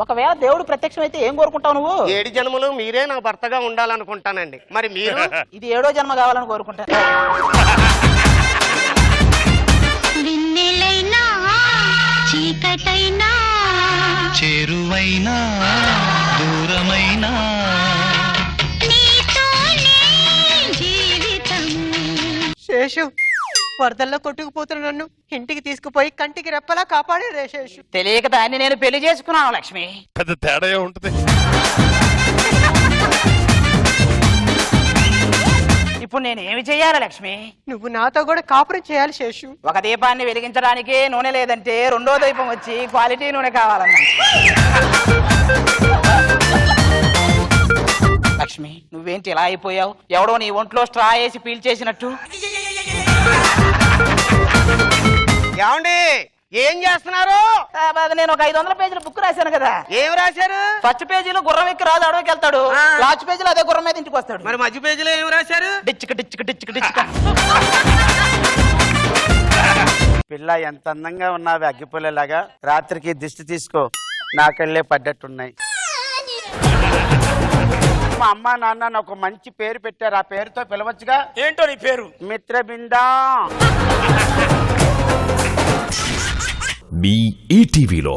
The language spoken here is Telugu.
ఒకవేళ దేవుడు ప్రత్యక్షమైతే ఏం కోరుకుంటావు నువ్వు? 7 జన్మలు మీరే నా భర్తగా ఉండాలనుకుంటానండి. మరి మీరు? ఇది 7వ జన్మ కావాలని కోరుకుంటాను. విన్నెలైనా చీకటైనా చేరువైనా దూరమైనా నీతోనే జీవితం. శేషు, వరదల్లో కొట్టుకుపోతున్న నన్ను ఇంటికి తీసుకుపోయి కంటికి రెప్పలా కాపాడే శేషు. తెలియక దాన్ని నేను పెళ్లి చేసుకున్నాను లక్ష్మి. పెద్ద తేడా ఉంటుంది. ఇప్పుడు నేను ఏమి చెయ్యాలి లక్ష్మి? నువ్వు నాతో కూడా కాపురం చేయాలి శేషు. ఒక దీపాన్ని వెలిగించడానికి నూనె లేదంటే రెండో దీపం వచ్చి క్వాలిటీ నూనె కావాలన్నా. లక్ష్మి, నువ్వేంటి ఇలా అయిపోయావు? ఎవడో నీ ఒంట్లో స్ట్రా వేసి పీల్చేసినట్టు. ఏమండి ఏం చేస్తున్నారు? నేను ఒక 500 పేజీల బుక్ రాశాను కదా. ఏం రాశారు? ఫస్ట్ పేజీలో గుర్రం ఎక్కి రాజు అడవికి వెళ్తాడు, లాస్ట్ పేజీలో అదే గుర్రం మీద ఇంటికి వస్తాడు. మరి మధ్య పేజీలో ఏం రాశారు? డిచ్చుక డిచ్చుక డిచ్చుక డిచ్చుక. పిల్ల ఎంత అందంగా ఉన్నావి, అగ్గిపుల్లలాగా. రాత్రికి దిష్టి తీసుకో, నాకెళ్ళే పడ్డట్టున్నాయి. మా అమ్మ నాన్న నాకు ఒక మంచి పేరు పెట్టారు, ఆ పేరుతో పిలవచ్చుగా. ఏంటో నీ పేరు? మిత్రబిందా. మీ ఈటీవీలో